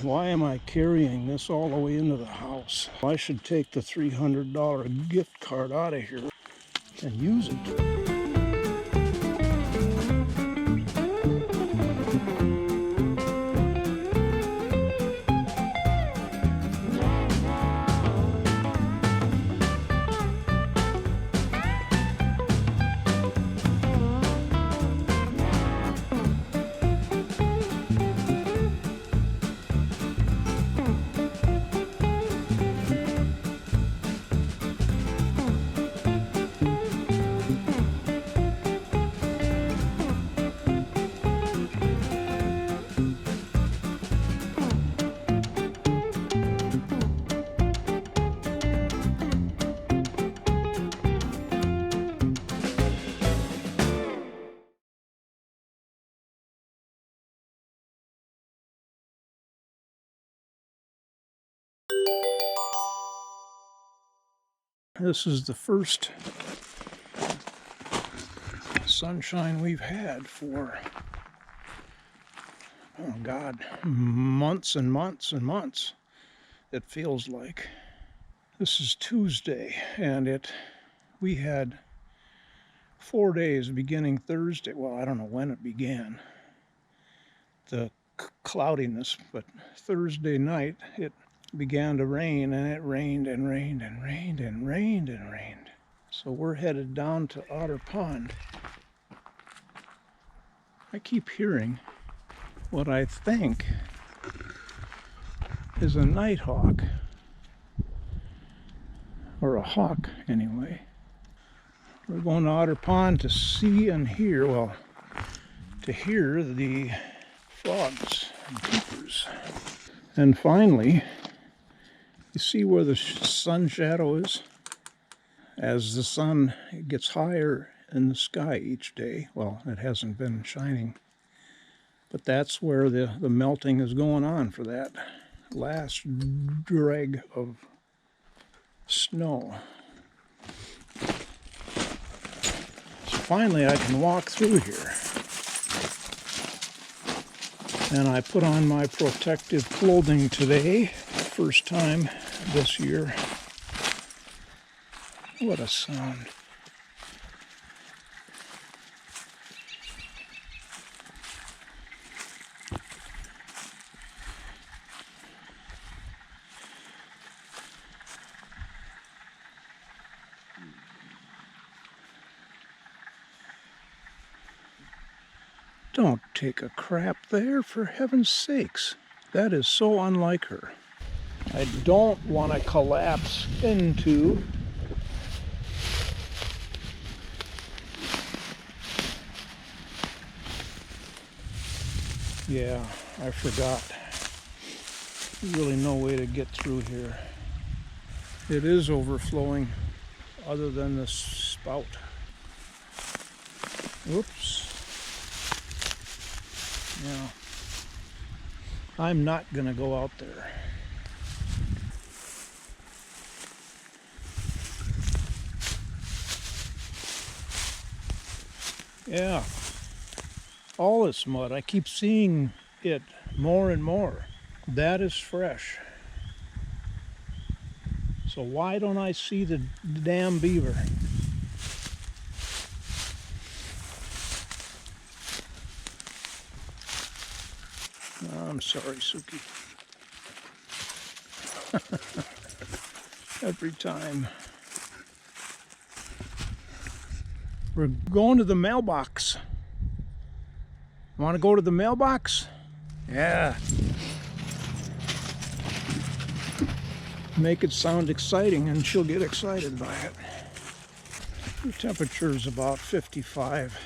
Why am I carrying this all the way into the house? I should take the $300 gift card out of here and use it. This is the first sunshine we've had for, oh God, months and months and months, it feels like. This is Tuesday, and we had 4 days beginning Thursday. Well, I don't know when it began, the cloudiness, but Thursday night it began to rain, and it rained and rained and rained and rained and rained. So we're headed down to Otter Pond. I keep hearing what I think is a nighthawk, or a hawk anyway. We're going to Otter Pond to see and hear, well, to hear the frogs and peepers. And finally, you see where the sun shadow is? As the sun gets higher in the sky each day, well, it hasn't been shining, but that's where the melting is going on for that last dreg of snow. So finally I can walk through here. And I put on my protective clothing today, first time this year. What a sound. Don't take a crap there, for heaven's sakes. That is so unlike her. I don't want to collapse into yeah, I forgot. There's really no way to get through here. It is overflowing other than the spout. Oops. Yeah. I'm not gonna go out there. Yeah. All this mud, I keep seeing it more and more. That is fresh. So why don't I see the damn beaver? I'm sorry, Suki. Every time. We're going to the mailbox. Want to go to the mailbox? Yeah. Make it sound exciting and she'll get excited by it. The temperature is about 55.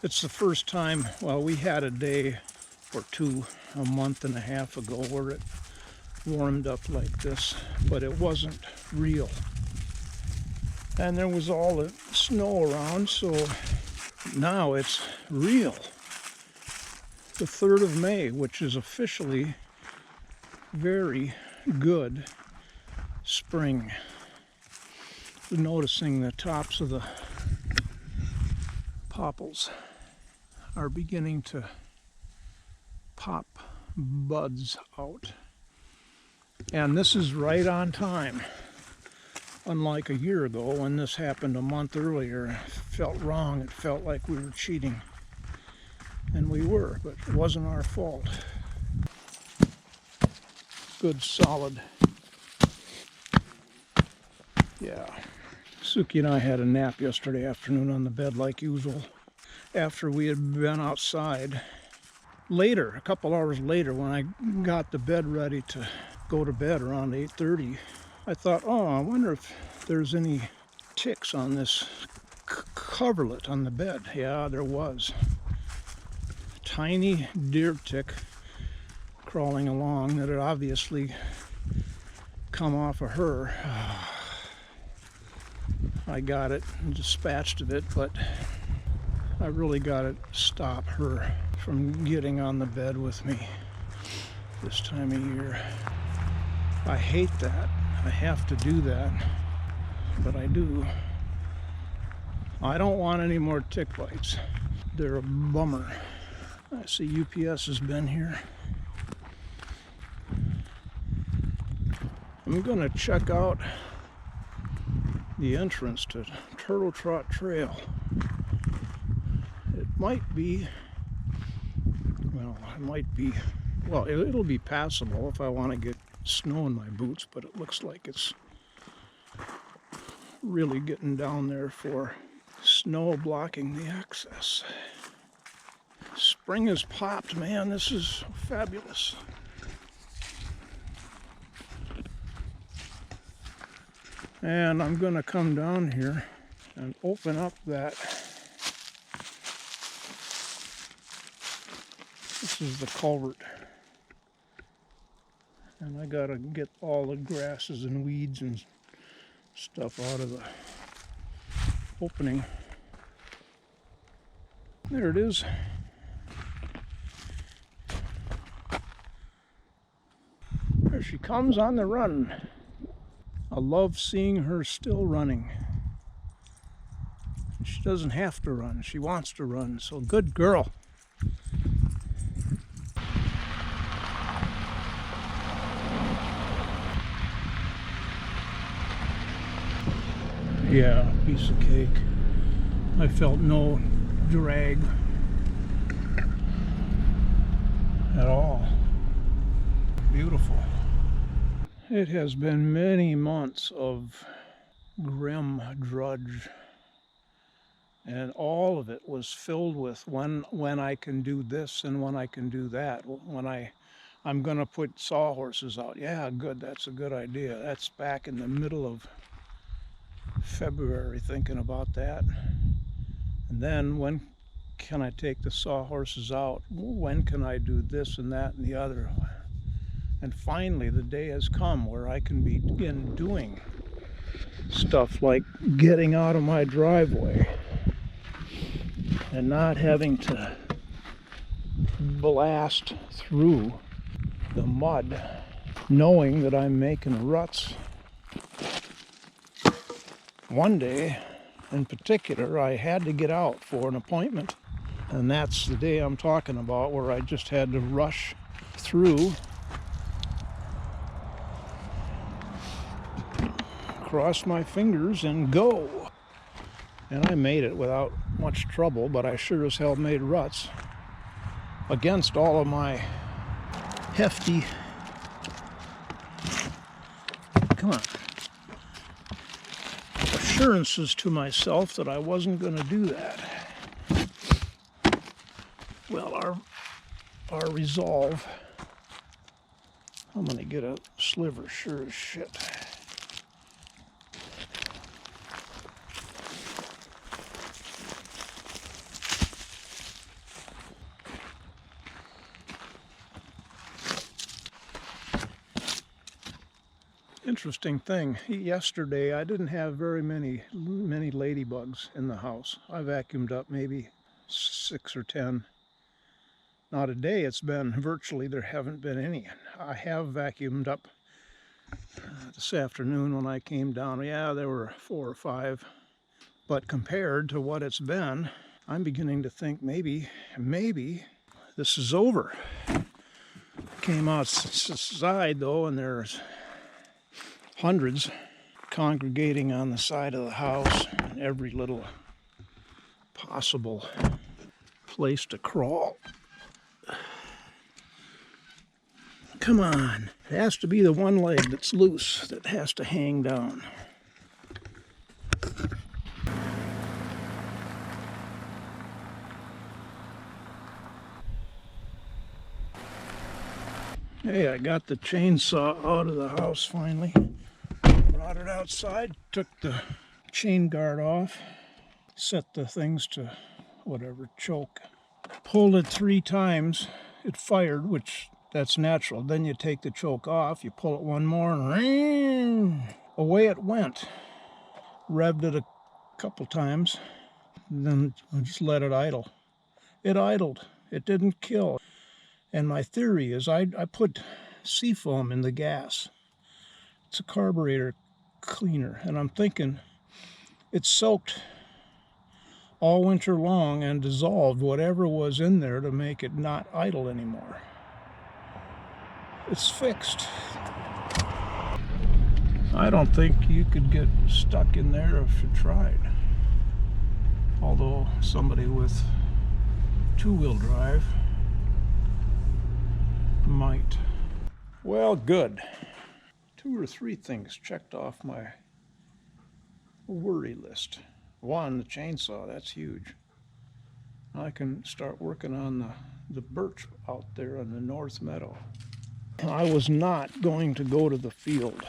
It's the first time, well, we had a day or two a month and a half ago where it warmed up like this, but it wasn't real. And there was all the snow around, so now it's real. The 3rd of May, which is officially very good spring. Noticing the tops of the popples are beginning to pop buds out. And this is right on time. Unlike a year ago when this happened a month earlier, it felt wrong. It felt like we were cheating. And we were, but it wasn't our fault. Good, solid. Yeah. Suki and I had a nap yesterday afternoon on the bed like usual after we had been outside. Later, a couple hours later, when I got the bed ready to go to bed around 8:30, I thought, oh, I wonder if there's any ticks on this coverlet on the bed. Yeah, there was. Tiny deer tick crawling along that had obviously come off of her. I got it and dispatched of it, but I really got to stop her from getting on the bed with me this time of year. I hate that. I have to do that, but I do. I don't want any more tick bites. They're a bummer. I see UPS has been here. I'm going to check out the entrance to Turtle Trot Trail. It might be, well, it'll be passable if I want to get snow in my boots, but it looks like it's really getting down there for snow blocking the access. Spring has popped, man. This is fabulous. And I'm going to come down here and open up that. This is the culvert. And I got to get all the grasses and weeds and stuff out of the opening. There it is. There she comes on the run. I love seeing her still running. She doesn't have to run. She wants to run. So good girl. Yeah, piece of cake. I felt no drag at all. Beautiful. It has been many months of grim drudge, and all of it was filled with when I can do this and when I can do that. When I'm going to put sawhorses out. Yeah, good. That's a good idea. That's back in the middle of February, thinking about that. And then when can I take the sawhorses out? When can I do this and that and the other? And finally the day has come where I can begin doing stuff like getting out of my driveway and not having to blast through the mud, knowing that I'm making ruts. One day in particular, I had to get out for an appointment, and that's the day I'm talking about, where I just had to rush through, cross my fingers, and go. And I made it without much trouble, but I sure as hell made ruts against all of my hefty, come on, assurances to myself that I wasn't going to do that. Well, our resolve, I'm going to get a sliver sure as shit. Interesting thing, yesterday I didn't have very many ladybugs in the house. I vacuumed up maybe 6 or 10. Now today it's been virtually, there haven't been any. I have vacuumed up this afternoon when I came down. Yeah, there were 4 or 5. But compared to what it's been, I'm beginning to think maybe this is over. Came outside though, and there's hundreds congregating on the side of the house, and every little possible place to crawl. Come on, it has to be the one leg that's loose that has to hang down. Hey, I got the chainsaw out of the house finally. Brought it outside, took the chain guard off, set the things to whatever, choke. Pulled it 3 times, it fired, which that's natural. Then you take the choke off, you pull it one more, and away it went. Revved it a couple times, then I just let it idle. It idled, it didn't kill. And my theory is I put seafoam in the gas. It's a carburetor cleaner, and I'm thinking it soaked all winter long and dissolved whatever was in there to make it not idle anymore. It's fixed. I don't think you could get stuck in there if you tried. Although somebody with 2-wheel drive might. Well, good. 2 or 3 things checked off my worry list. 1, the chainsaw, that's huge. I can start working on the birch out there in the north meadow. I was not going to go to the field.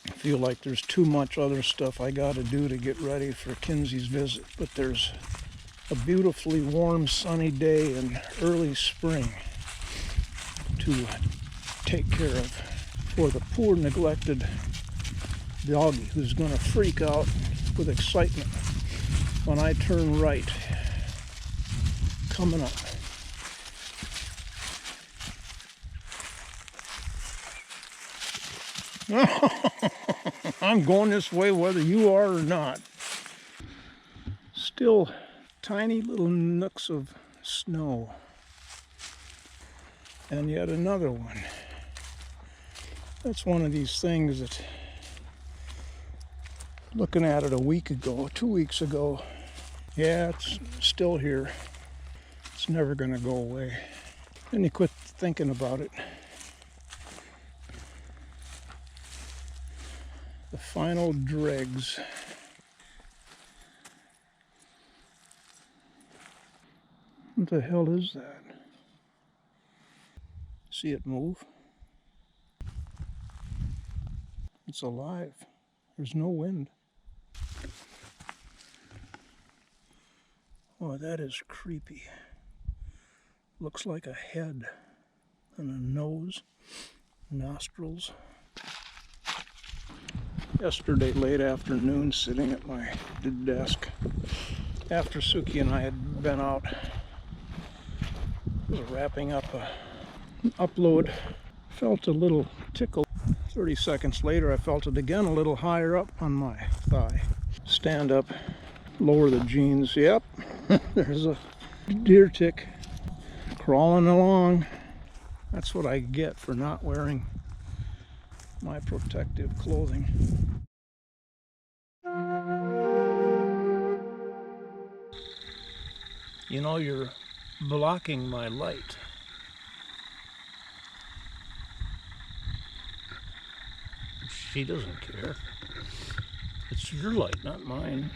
I feel like there's too much other stuff I got to do to get ready for Kinsey's visit, but there's a beautifully warm sunny day in early spring to take care of for the poor neglected doggy who's going to freak out with excitement when I turn right coming up. I'm going this way whether you are or not. Still tiny little nooks of snow. And yet another one. That's one of these things that, looking at it a week ago, 2 weeks ago, yeah, it's still here. It's never going to go away. Then you quit thinking about it. The final dregs. What the hell is that? See it move? It's alive. There's no wind. Oh, that is creepy. Looks like a head and a nose, nostrils. Yesterday, late afternoon, sitting at my desk, after Suki and I had been out, was wrapping up an upload, felt a little tickle. 30 seconds later, I felt it again a little higher up on my thigh. Stand up, lower the jeans. Yep, there's a deer tick crawling along. That's what I get for not wearing my protective clothing. You know, you're blocking my light. She doesn't care. It's your light, not mine.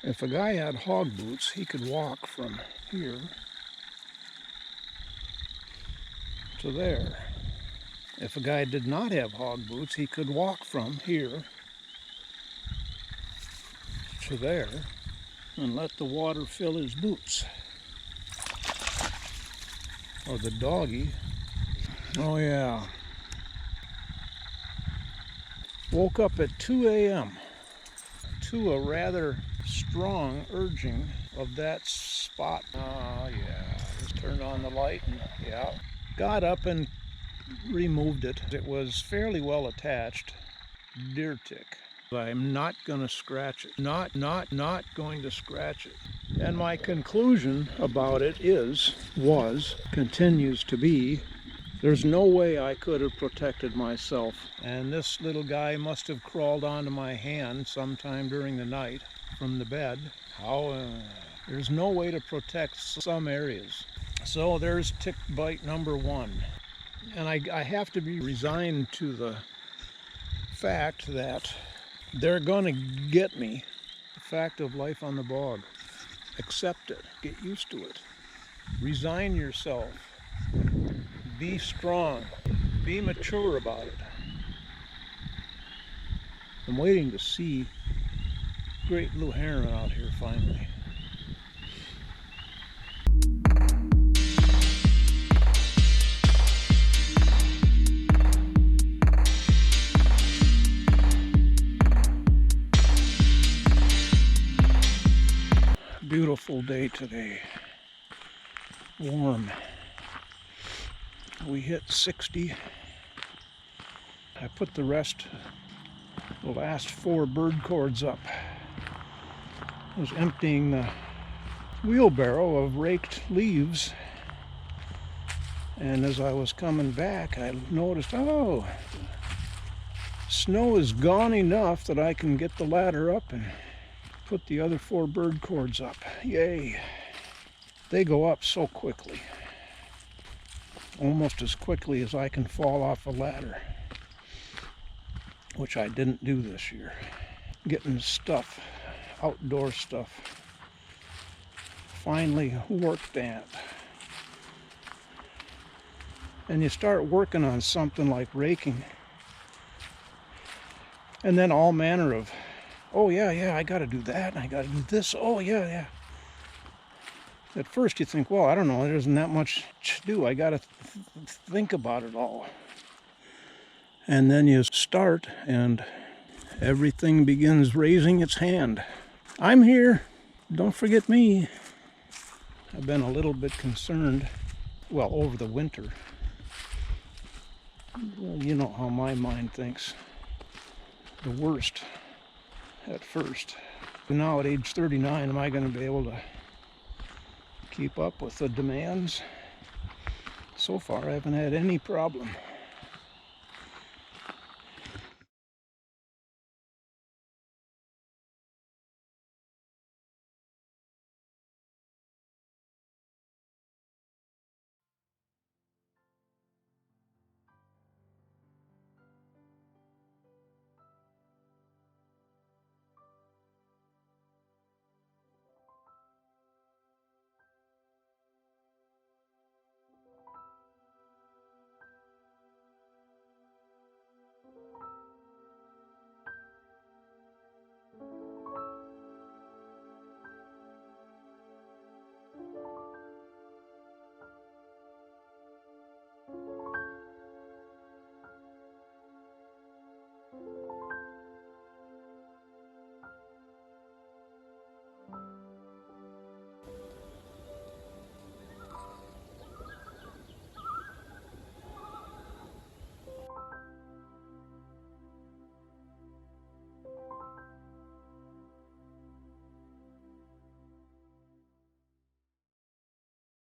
If a guy had hog boots, he could walk from here to there. If a guy did not have hog boots, he could walk from here to there and let the water fill his boots. Or the doggy. Oh yeah. Woke up at 2 a.m. to a rather strong urging of that spot. Oh yeah, just turned on the light and got up and removed it. It was fairly well attached. deer tick. I'm not going to scratch it. Not going to scratch it. And my conclusion about it continues to be, there's no way I could have protected myself. And this little guy must have crawled onto my hand sometime during the night from the bed. There's no way to protect some areas. So there's tick bite number one. And I have to be resigned to the fact that they're going to get me. The fact of life on the bog. Accept it. Get used to it. Resign yourself. Be strong. Be mature about it. I'm waiting to see great blue heron out here finally. Beautiful day today. Warm. We hit 60. I put the last 4 bird cords up. I was emptying the wheelbarrow of raked leaves, and as I was coming back I noticed, snow is gone enough that I can get the ladder up and put the other 4 bird cords up. Yay! They go up so quickly. Almost as quickly as I can fall off a ladder. Which I didn't do this year. Getting stuff, outdoor stuff, finally worked at. And you start working on something like raking. And then all manner of, oh yeah, I gotta do that, and I gotta do this, oh yeah. At first you think, well, I don't know, there isn't that much to do, I gotta think about it all. And then you start, and everything begins raising its hand. I'm here, don't forget me. I've been a little bit concerned, well, over the winter. Well, you know how my mind thinks. The worst. At first. Now at age 39, am I going to be able to keep up with the demands? So far I haven't had any problem.